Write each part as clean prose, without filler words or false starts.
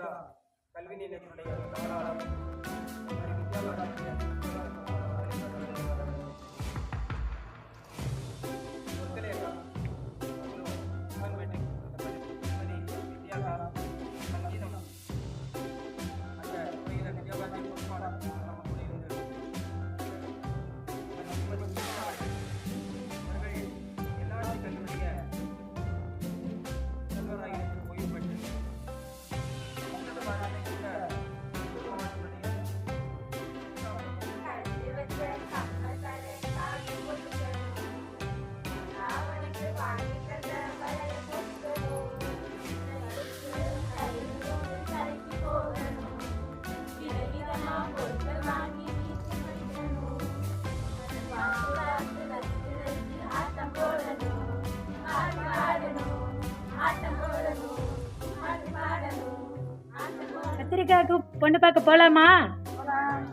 ஆதித்யா கல்வி நிலையத்தினுடைய தாராளம் வித்யாபாரதிய ஒத்துழைக்க உமன் மெட்ரிக் வித்யாகா சங்கீதம் அந்த துறையில் வித்யாபாரதி பொறுப்பாளர் நம்ம கூட இருந்து அவர்கள் எல்லாரும் கல்வியுடைய முதல்வராக ஓய்வு பெற்று கத்திரிக்காய்க்கு பொண்ணு பார்க்க போலாமா?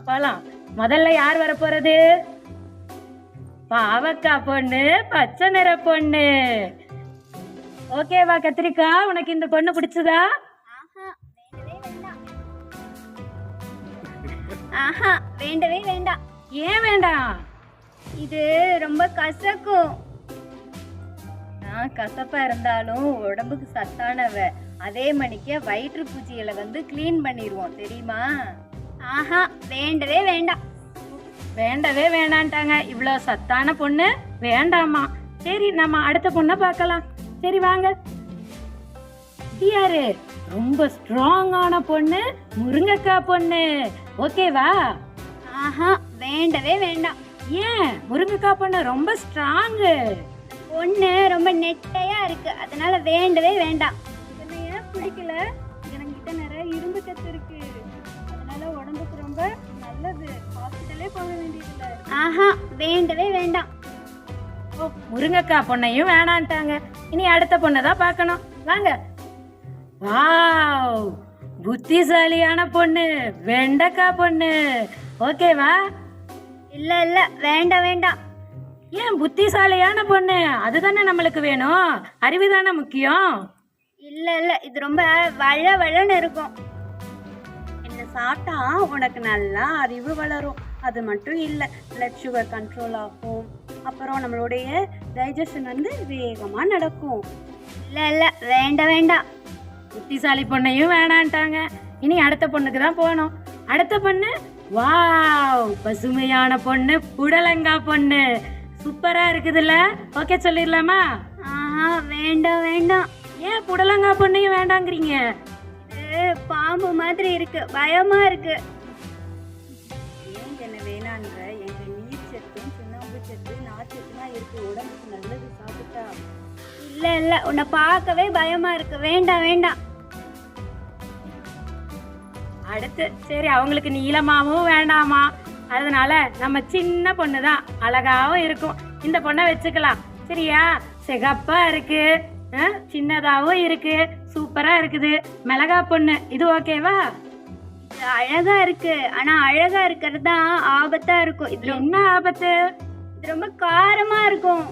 போலாம். முதல்ல யார் வர போறது? பாவக்காய் பொண்ணு, பச்சை நிற பொண்ணு. ஓகேவா கத்திரிக்காய், உனக்கு இந்த பொண்ணு பிடிச்சதா? ஆஹா, வேண்டவே வேண்டாம். ஏன் வேண்டாம்? இது ரொம்ப கசக்கும். நான் கசப்பா இருந்தாலும் உடம்புக்கு சத்தானவ. அதே மணிக்கு வயிற்று பூச்சிகளை கிளீன் பண்ணிடுவோம், தெரியுமா? ஆஹா, வேண்டவே வேண்டாம். வேண்டவே வேண்டான்ட்டாங்க. இவ்வளோ சத்தான பொண்ணு வேண்டாமா? சரி, நம்ம அடுத்த பொண்ணை பார்க்கலாம். சரி வாங்க. இது யாரு? ரொம்ப ஸ்ட்ராங்கான பொண்ணு, முருங்கைக்காய் பொண்ணு. ஓகேவா? ஆஹா, வேண்டவே வேண்டாம். ஏன்? முருங்கைக்காய் பொண்ணு ரொம்ப ஸ்ட்ராங்கு. பொண்ணு ரொம்ப நெட்டையா இருக்கு, அதனால வேண்டவே வேண்டாம். ஏன் பிடிக்கல? என்கிட்ட நிறைய இரும்பு சத்து இருக்கு, அதனால உடம்புக்கு ரொம்ப நல்லது. ஹாஸ்பிட்டலே போக வேண்டியதில்லை. ஆஹா, வேண்டவே வேண்டாம். ஓ, முருங்கைக்காய் பொண்ணையும் வேணான்ட்டாங்க. இனி அடுத்த பொண்ணை தான் பார்க்கணும். வாங்க. வாவ், புத்திசாலியான பொண்ணு, வெண்டைக்காய் பொண்ணு. ஓகேவா? இல்ல இல்ல, வேண்டாம் வேண்டாம். ஏன்? புத்திசாலியான பொண்ணு அதுதானே நம்மளுக்கு வேணும். அறிவு தானே முக்கியம். இல்ல இல்ல, இது ரொம்ப வள வளன்னு இருக்கும். இதை சாப்பிட்டா உனக்கு நல்லா அறிவு வளரும். அது மட்டும் இல்லை, பிளட் சுகர் கண்ட்ரோல் ஆகும். அப்புறம் நம்மளுடைய டைஜஷன் வேகமாக நடக்கும். இல்ல இல்ல, வேண்டாம் வேண்டாம். புத்திசாலி பொண்ணையும் வேணான்ட்டாங்க. இனி அடுத்த பொண்ணுக்கு தான் போகணும். அடுத்த பொண்ணு, வாவ், பசுமையான பொண்ணு, புடலங்காய் பொண்ணு. சூப்பரா இருக்குதுல்ல? ஓகே சொல்லிடலாமா? ஆஹா, வேண்டாம் வேண்டாம். ஏன் புடலங்காய் பொண்ணையும் வேண்டாங்கிறீங்க? இது பாம்பு மாதிரி இருக்கு, பயமா இருக்கு. ஏன் என்ன வேணான்ற? எங்கள் நீர் சத்தும் சுண்ணாம்பு சத்து நார்ச்சத்துலாம் இருக்கு, உடம்புக்கு நல்லது சாப்பிட்டா. இல்ல இல்ல, உன்னை பார்க்கவே பயமா இருக்கு, வேண்டாம் வேண்டாம். அடுத்து சரி, அவங்களுக்கு நீளமாவும் வேண்டாமா, அதனால நம்ம சின்ன பொண்ணு தான், அழகாவும் இருக்கும். இந்த பொண்ணை வச்சுக்கலாம். சரியா? சிகப்பா இருக்கு, சின்னதாவும் இருக்கு, சூப்பரா இருக்குது. மிளகா பொண்ணு, இது ஓகேவா? இது அழகா இருக்கு, ஆனா அழகா இருக்கிறது தான் ஆபத்தா இருக்கும். இதுல என்ன ஆபத்து? இது ரொம்ப காரமா இருக்கும்.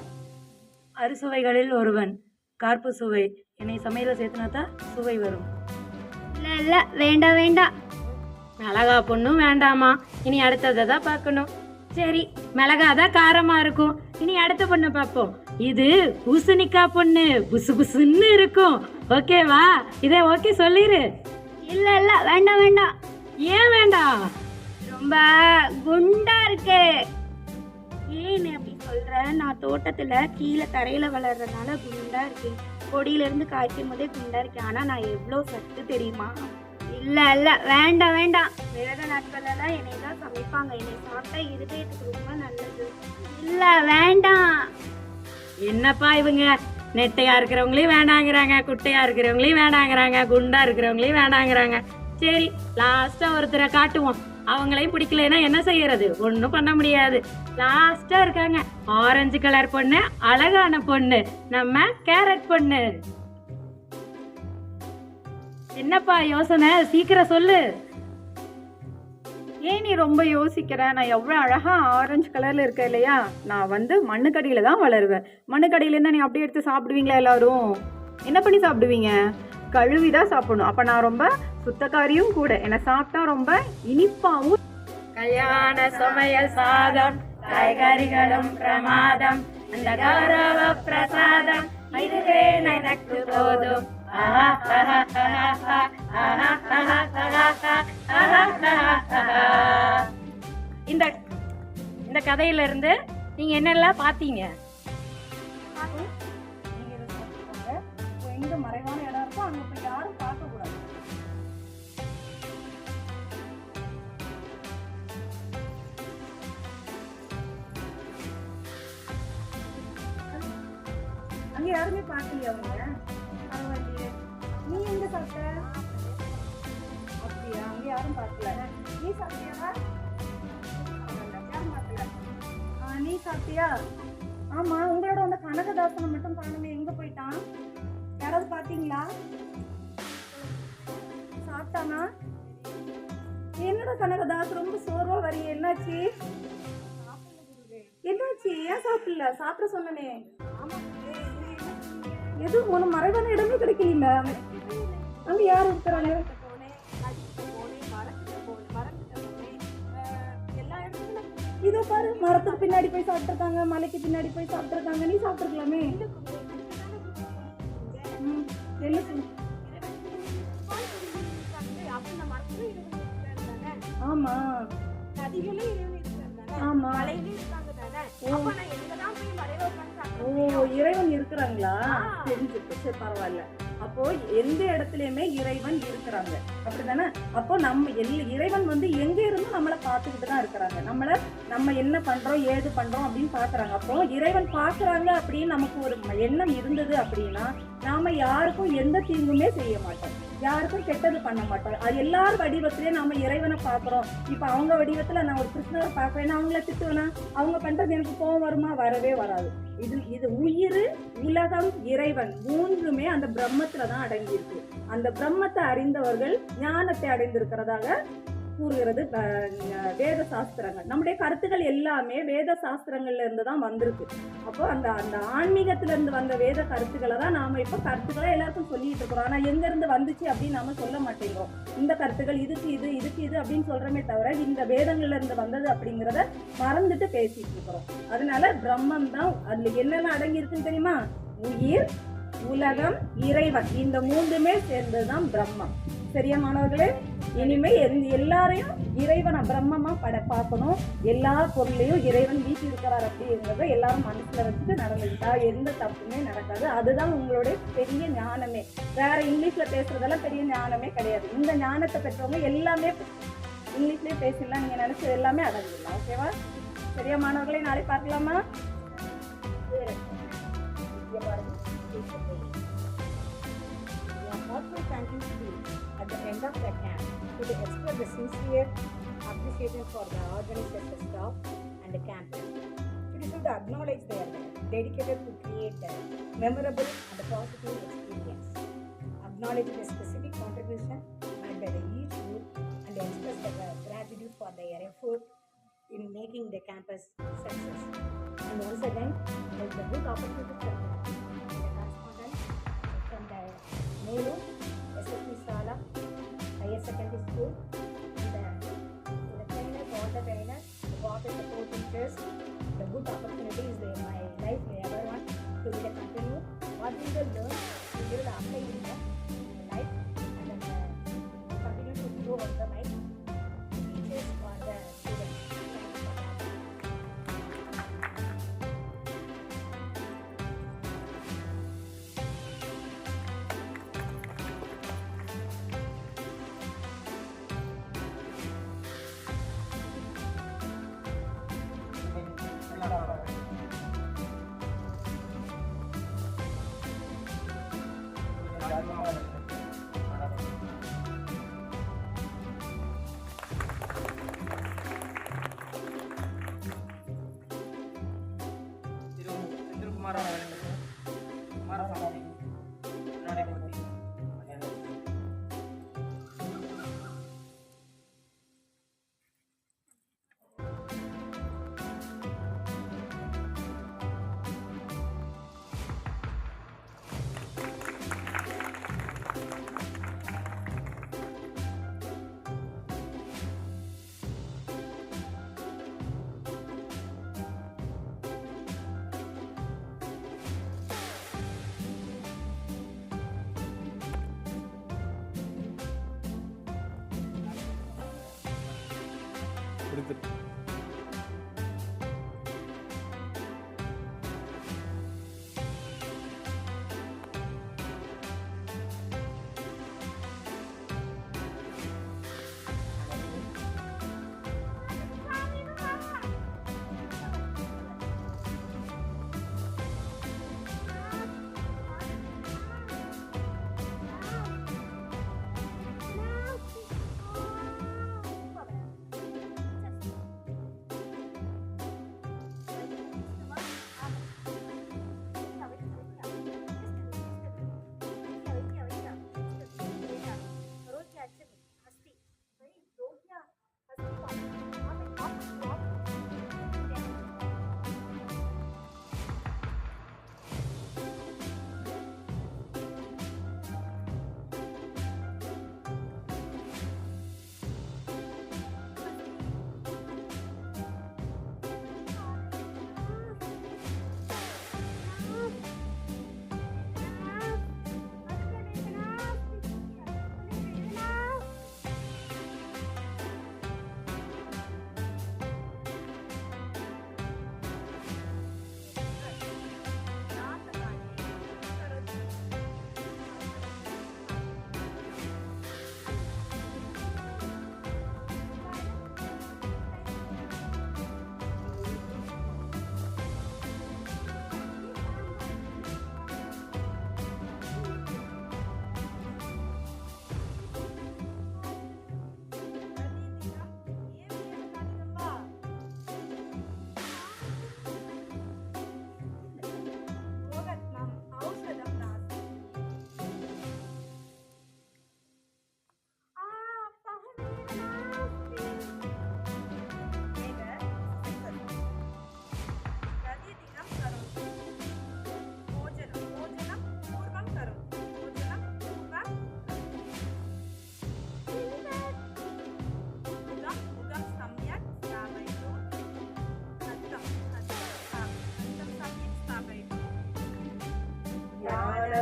அறுசுவைகளில் ஒருவன் கார்ப்பு சுவை. என்னை சமையல சேர்த்துனா தான் சுவை வரும். இல்ல இல்ல, வேண்டாம் வேண்டாம். மிளகா பொண்ணும் வேண்டாமா? இனி அடுத்ததை தான் பார்க்கணும். சரி, மிளகா தான் காரமா இருக்கும். இனி அடுத்த பொண்ணை பார்ப்போம். இது பூசணிக்காய் பொண்ணு, புசு புசுன்னு இருக்கும். ஓகேவா? இதை ஓகே சொல்லிரு. இல்ல இல்ல, வேண்டாம் வேண்டாம். ஏன் வேண்டாம்? ரொம்ப குண்டா இருக்கு. ஏன் நீ அப்படி சொல்ற? நான் தோட்டத்தில் கீழே தரையில் வளர்றதுனால குண்டா இருக்கேன். கொடியிலேருந்து காய்க்கும் போதே குண்டா இருக்கேன். ஆனால் நான் எவ்வளோ சத்து தெரியுமா? இல்ல இல்ல, வேண்டாம் வேண்டாம். விரத நாட்களெல்லாம் என்னை தான் சமைப்பாங்க. என்னை சாப்பிட்டா இருதயத்துக்கு ரொம்ப நல்லது. இல்ல வேண்டாம். என்னப்பா இவங்க, நெட்டையா இருக்கிறவங்களையும் வேண்டாங்கிறாங்க, குட்டையா இருக்கிறவங்களையும் வேண்டாங்கிறாங்க, குண்டா இருக்கிறவங்களையும் வேண்டாங்கிறாங்க. சரி, லாஸ்டா ஒருத்தரை காட்டுவோம். அவங்களையும் பிடிக்கலன்னா என்ன செய்யறது? ஒன்றும் பண்ண முடியாது. லாஸ்டா இருக்காங்க ஆரஞ்சு கலர் பொண்ணு, அழகான பொண்ணு, நம்ம கேரட் பொண்ணு. என்னப்பா யோசனை? சீக்கிரம் சொல்லு. ஏன் நீ ரொம்ப யோசிக்கிற? நான் எவ்வளோ அழகாக ஆரஞ்சு கலரில் இருக்கேன் இல்லையா? நான் மண்ணுக்கடியில் தான் வளருவேன். மண்ணுக்கடியிலேருந்து நீ அப்படியே எடுத்து சாப்பிடுவீங்களா? எல்லாரும் என்ன பண்ணி சாப்பிடுவீங்க? கழுவி தான் சாப்பிடணும். அப்போ நான் ரொம்ப சுத்தக்காரியும் கூட. என்னை சாப்பிட்டா ரொம்ப இனிப்பாவும். கல்யாண சமையல் சாதம், காய்கறிகளும் பிரமாதம், அந்த கௌரவ பிரசாதம் இதுவே எனக்கு போதும். இந்த இந்த கதையில இருந்து நீங்க என்னெல்லாம் பாத்தீங்க? எங்க மறைவான இடம் இருக்கோ அங்க போய் யாரும் பார்க்க கூடாது. அங்க யாருமே பார்க்கலையா அவங்க? பரவாயில்லையே. நீ எங்க சாப்பிட்ட? அப்படியா? அங்க யாரும் பார்க்கல. நீ சாப்பிட்டியா? யாரும் பார்க்கல. நீ சாப்பிட்டியா? ஆமா, உங்களோட அந்த கனகதாசனை மட்டும் காணுமே, எங்க போயிட்டான்? யாராவது பாத்தீங்களா? சாப்பிட்டானா? என்னோட கனகதாஸ் ரொம்ப சோர்வா வரிய, என்னாச்சு? என்னாச்சு? ஏன் சாப்பிடல? சாப்பிட சொன்னனே. எதுவும் ஒண்ணு மறைவான இடமே கிடைக்கல. அங்க யாரு இருக்கிறாங்க? இதோ பாரு, மரத்துக்கு பின்னாடி போய் சாப்பிட்டுருக்காங்க, மலைக்கு பின்னாடி போய் சாப்பிட்டுருக்காங்க. நீ சாப்பிட்டுருக்கலாமே. ஆமா ஆமா. ஓ, இறைவன் இருக்கிறாங்களா? தெரிஞ்சுட்டு சரி, பரவாயில்ல. அப்போ எந்த இடத்துலயுமே இறைவன் இருக்கிறாங்க, அப்படித்தானே? அப்போ நம்ம இறைவன் வந்து எங்க இருந்தும் நம்மளை பார்த்துக்கிட்டு தான் இருக்கிறாங்க. நம்ம என்ன பண்றோம் ஏது பண்றோம் அப்படின்னு பாக்குறாங்க. அப்போ இறைவன் பாக்குறாங்க அப்படின்னு நமக்கு ஒரு எண்ணம் இருந்தது அப்படின்னா நாம யாருக்கும் எந்த தீங்குமே செய்ய மாட்டோம், யாருக்கும் கெட்டது பண்ண மாட்டோம். அது எல்லாரும் வடிவத்திலே நாம இறைவனை பாக்குறோம். இப்ப அவங்க வடிவத்துல நான் ஒரு கிருஷ்ணரை பார்க்கறேன்னா அவங்கள திட்டுவேனா? அவங்க பண்றது எனக்கு கோவம் வருமா? வரவே வராது. இது உயிர், உலகம், இறைவன் மூன்றுமே அந்த பிரம்மத்துல தான் அடங்கி இருக்கு. அந்த பிரம்மத்தை அறிந்தவர்கள் ஞானத்தை அடைந்திருக்கிறதாக கூறுகிறது வேத சாஸ்திரங்கள். நம்முடைய கருத்துக்கள் எல்லாமே வேத சாஸ்திரங்கள்ல இருந்து தான் வந்திருக்கு. அப்போ அந்த ஆன்மீகத்துல இருந்து வந்த வேத கருத்துக்களை தான் நாம இப்ப கருத்துக்களை எல்லாருக்கும் சொல்லிட்டு இருக்கிறோம். ஆனா எங்க இருந்து வந்துச்சு அப்படின்னு நாம சொல்ல மாட்டேங்கிறோம். இந்த கருத்துக்கள் இதுக்கு இது அப்படின்னு சொல்றமே தவிர இந்த வேதங்கள்ல இருந்து வந்தது அப்படிங்கிறத மறந்துட்டு பேசிட்டு இருக்கிறோம். அதனால பிரம்மம் தான் அதுல என்னென்ன அடங்கி இருக்குன்னு தெரியுமா? உயிர், உலகம், இறைவன், இந்த மூன்றுமே சேர்ந்ததுதான் பிரம்மம். சரியா மாணவர்களே? இனிமே எல்லாரையும் இறைவனை பிரம்மமா பார்க்கணும். எல்லா பொருளையும் இறைவன் வீட்டு இருக்கிறார் அப்படிங்கிறத எல்லாரும் மனசுல வச்சுட்டு நடந்துக்கிட்டா எந்த தப்புமே நடக்காது. அதுதான் உங்களுடைய பெரிய ஞானமே. வேற இங்கிலீஷ்ல பேசுறதெல்லாம் பெரிய ஞானமே கிடையாது. இந்த ஞானத்தை பெற்றவங்க எல்லாமே இங்கிலீஷ்லயே பேசிடலாம், நீங்க நினைச்சது எல்லாமே அடங்கிடலாம். ஓகேவா? சரியா மாணவர்களே? நாளை பார்க்கலாமா? At the end of the camp, to express the sincere appreciation for the organizers, staff, and the campers. It is to acknowledge their dedicated to create a memorable and positive experience. Acknowledge the specific contribution made by each group and express the gratitude for their effort in making the campus success. And once again, there is a good opportunity for the correspondent from the Nehru SSP Sala Higher Secondary School, and the trainers, all the trainers, the board and support teachers. The good opportunity is in my life I ever want to be a continue. What we will learn, we will apply in the life, and then continue to grow also my teachers or the students. திரு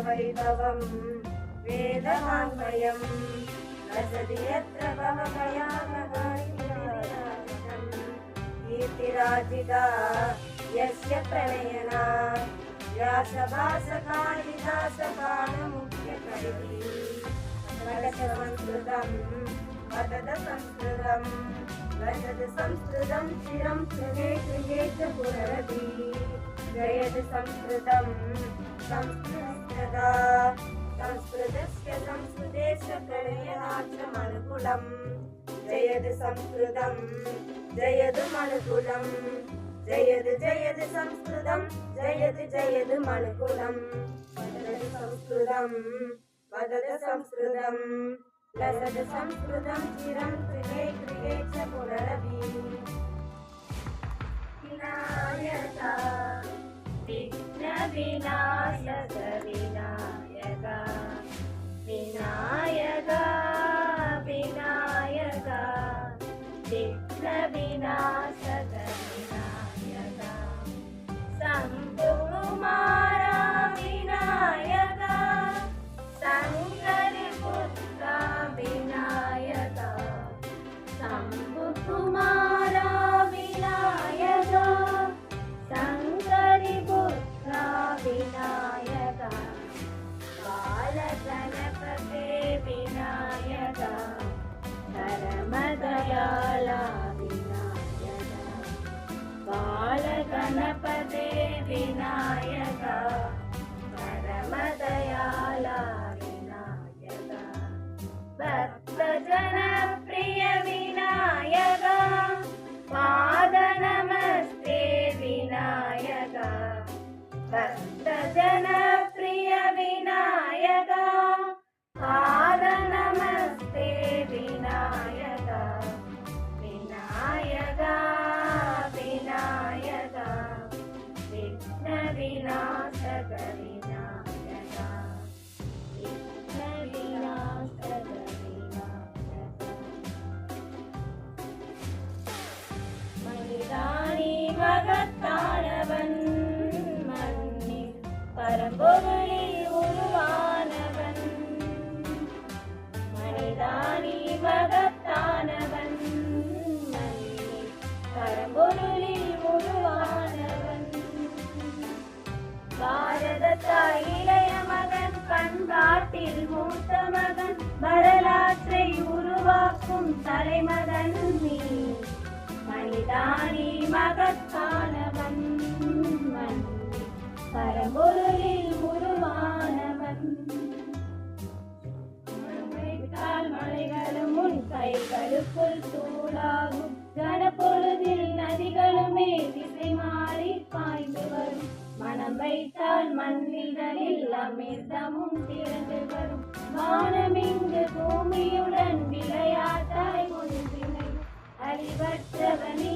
वैभवं वेदवाङ्मयं रसति यत्र भवभयानहारिणीराजम् कीर्तिराजिता यस्य प्रणयना व्यासभासकालिदासकालमुख्यकविः वदत संस्कृतं वदत संस्कृतं चिरं गृहे गृहे च पुनरपि जयत संस्कृतं संस्कृतदा संस्कृतस्य संस्कृतेस्य प्रणयनाथमनुकूलं जयद संस्कृतं जयद मनुकूलं जयद जयद संस्कृतं जयद मनुकूलं वदद संस्कृतं लसद संस्कृतं चिरं गृहे गृहे च पुनरपि विनायका विघ्न विनायक विनायक विनायक विनायक विघ्न विनाशक विनायक शम्भुकुमारा विनायक शङ्करपुत्र विनायक शम्भुकुमारा विनायक शङ्करपुत्र विनायक बालगणपते विनायक परमदयाला विनायक बालगणपते विनायक परमदयाला विनायक भक्तजनप्रिय विनायक पादनमस्ते विनायक भक्तजनप्रिय विनायक पादनमस्ते विनायक विनायक विनायक विघ्न विनाशक विनायक विघ्न विनाशक विनायक மனிதானி மகத்தானவன் மண்ணில் பரம்பொருளி உருவானவன் மனிதானி மகத்தானவன் மண்ணில் மனிதானி மகத்தானவன் மன்னி பரம்பொருளில் உருவானவன் வைத்தால் மலைகளும் உன் கைகளுக்குள் தூளாகும் கனப்பொழுதில் நதிகளுமே திசை மாறி பாய்ந்து வரும் மனம் வைத்தால் மண்ணிதழில் அமிர்தமும் திறந்து வரும் வானமிங்கு பூமியுடன் விளையாட்டாய் ஒன்றினை அறிவற்றவனே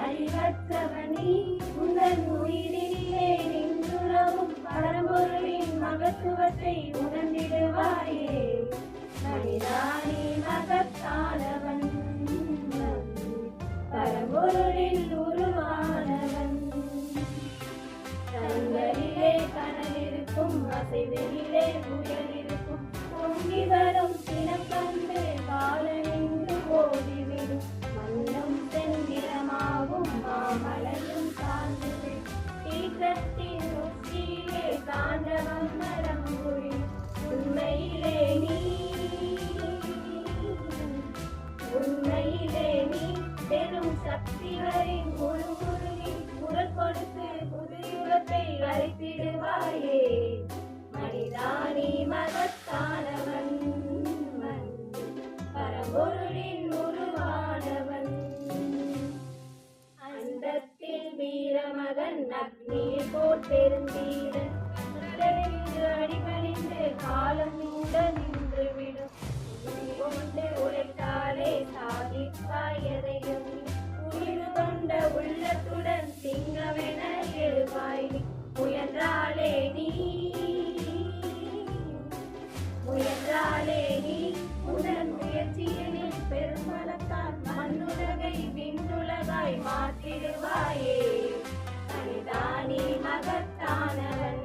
அறிவற்றவனே உந்தன் உயிரிலே நின்றுறவும் பரம்பொருளின் மகத்துவத்தை உணர்ந்திடுவாயே மனிதானி மகத்தானவன் பரம்பொருளில் உருவானவன் கண்களிலே கனல் இருக்கும் அசைவெளியிலே புயல் இருக்கும் பொங்கி வரும் தினம் கண்டு காலனின்று ஓடிவிடும் மண்ணும் செந்திரமாகும் மாமலையும் சார்ந்தது தீக்கத்தின் உச்சியிலே தாண்டவம் நரம்புரி உண்மையிலே நீ பெரும் சக்திகளின் முழுமுருகி குரல் கொடுத்து புதுயுகத்தை அழைத்திடுவாயே மனிதானி மகத்தானவன் பரம்பொருளின் உருவானவன் அண்டத்தில் வீரமகன் அக்னியை போல் பெருந்தீரன் அடிபணிந்து காலம் கூட நின்றுவிடும் கொண்டு உழைத்தாலே சாதிப்பாய் எதையும் உயிர் கொண்ட உள்ளத்துடன் சிங்கமென எழுவாய் முயன்றாலே நீ உடன் முயற்சியினில் பெருமளத்தால் மண்ணுலகை விண்ணுலகாய் மாற்றிடுவாயே மனிதானி மகத்தானவன்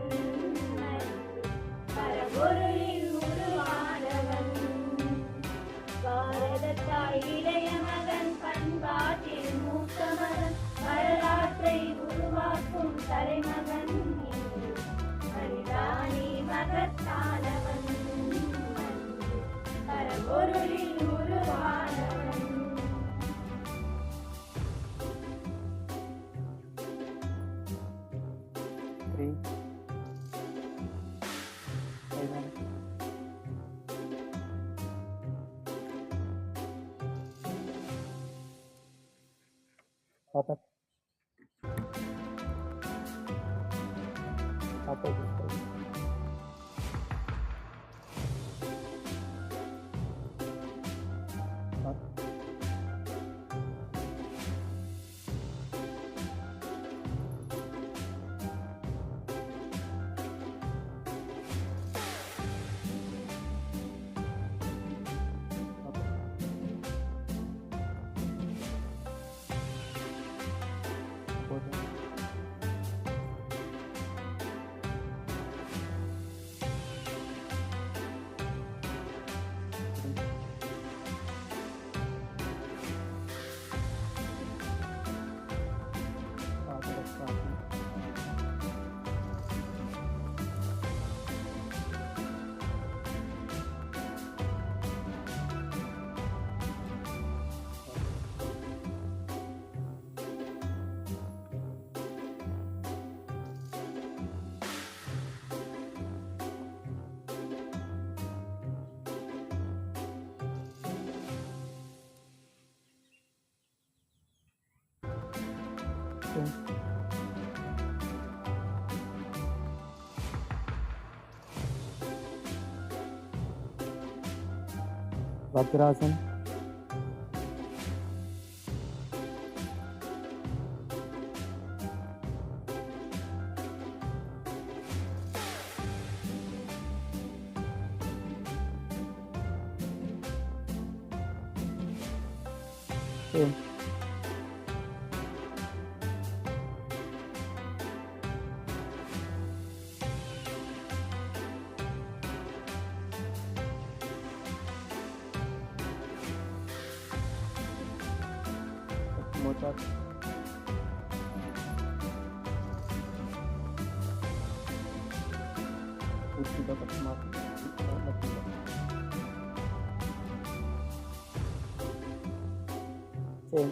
பரம்பொருளில் உருவானவன் பாரதத்தாய் இளைய மகன் பண்பாட்டில் மூத்த மகன் வரலாற்றை உருவாக்கும் தலைமகன் மனிதானி மகத்தானவன் பரம்பொருளில் உருவானவன் Papa. Vajrasan. Same. Motor. Kursi dapat mati. சரி.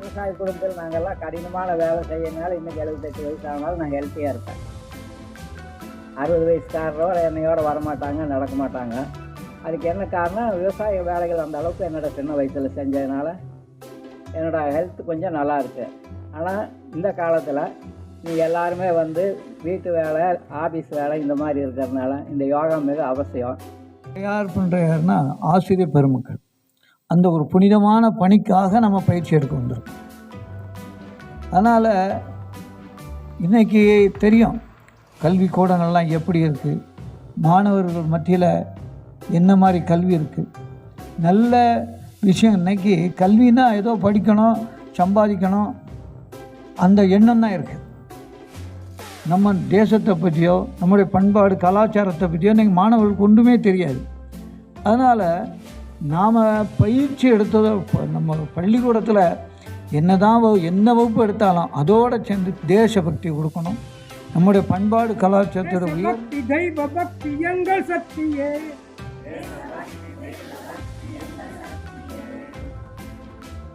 விவசாய குடும்பத்தில் நாங்கள்லாம் கடினமான வேலை செய்யறதுனால இன்னைக்கு 78 வயசு ஆனாலும் நான் ஹெல்த்தியாக இருப்பேன். 60 வயசுக்காரரோட என்னையோட வரமாட்டாங்க, நடக்க மாட்டாங்க. அதுக்கு என்ன காரணம், விவசாய வேலைகள் அந்த அளவுக்கு என்னோட சின்ன வயசில் செஞ்சதுனால என்னோடய ஹெல்த் கொஞ்சம் நல்லா இருக்குது. ஆனால் இந்த காலத்தில் நீங்கள் எல்லாருமே வந்து வீட்டு வேலை, ஆஃபீஸ் வேலை இந்த மாதிரி இருக்கிறதுனால இந்த யோகா மிக அவசியம். யார் பண்ணுறாருன்னா ஆசிரியர் பெருமக்கள் அந்த ஒரு புனிதமான பணிக்காக நம்ம பயிற்சி எடுக்க வந்திருக்கோம். அதனால் இன்றைக்கி தெரியும் கல்வி கூடங்கள்லாம் எப்படி இருக்குது, மாணவர்கள் மத்தியில் என்ன மாதிரி கல்வி இருக்குது. நல்ல விஷயம். இன்றைக்கி கல்வின்னா ஏதோ படிக்கணும், சம்பாதிக்கணும் அந்த எண்ணம் தான் இருக்குது. நம்ம தேசத்தை பற்றியோ நம்முடைய பண்பாடு கலாச்சாரத்தை பற்றியோ இன்றைக்கி மாணவர்களுக்கு ஒன்றுமே தெரியாது. அதனால் நாம் பயிற்சி எடுத்ததோ நம்ம பள்ளிக்கூடத்தில் என்ன வகுப்பு எடுத்தாலும் அதோடு சேர்ந்து தேசபக்தி கொடுக்கணும். நம்முடைய பண்பாடு கலாச்சாரத்தோட எங்கள் சக்தியே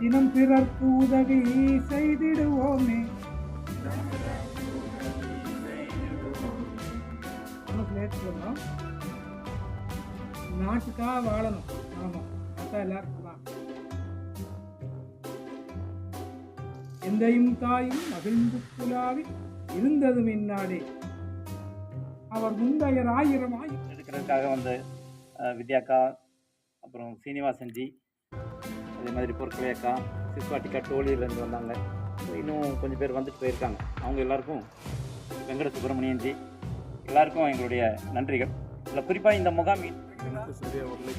தினம் பிறர்க்கு உதவி செய்திடுவோமே. நாட்டுக்காக வாழணும். ஆமா, அதான் எல்லாருக்கும் தான். எந்தையும் தாயும் மகிழ்ந்து குலாவி இருந்ததும் இந்நாடே அவர் முந்தையர் 1000 எடுக்கிறதுக்காக வந்து வித்யாக்கா, அப்புறம் சீனிவாசன்ஜி, அதே மாதிரி பொற்கொலை அக்கா, சிஸ்வாட்டிக்கா டோலியிலேருந்து வந்தாங்க. இன்னும் கொஞ்சம் பேர் வந்துட்டு போயிருக்காங்க. அவங்க எல்லாருக்கும் வெங்கட சுப்பிரமணியன்ஜி எல்லாருக்கும் எங்களுடைய நன்றிகள். இதில் குறிப்பாக இந்த முகாமில் சரியாக வரலை.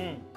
ம்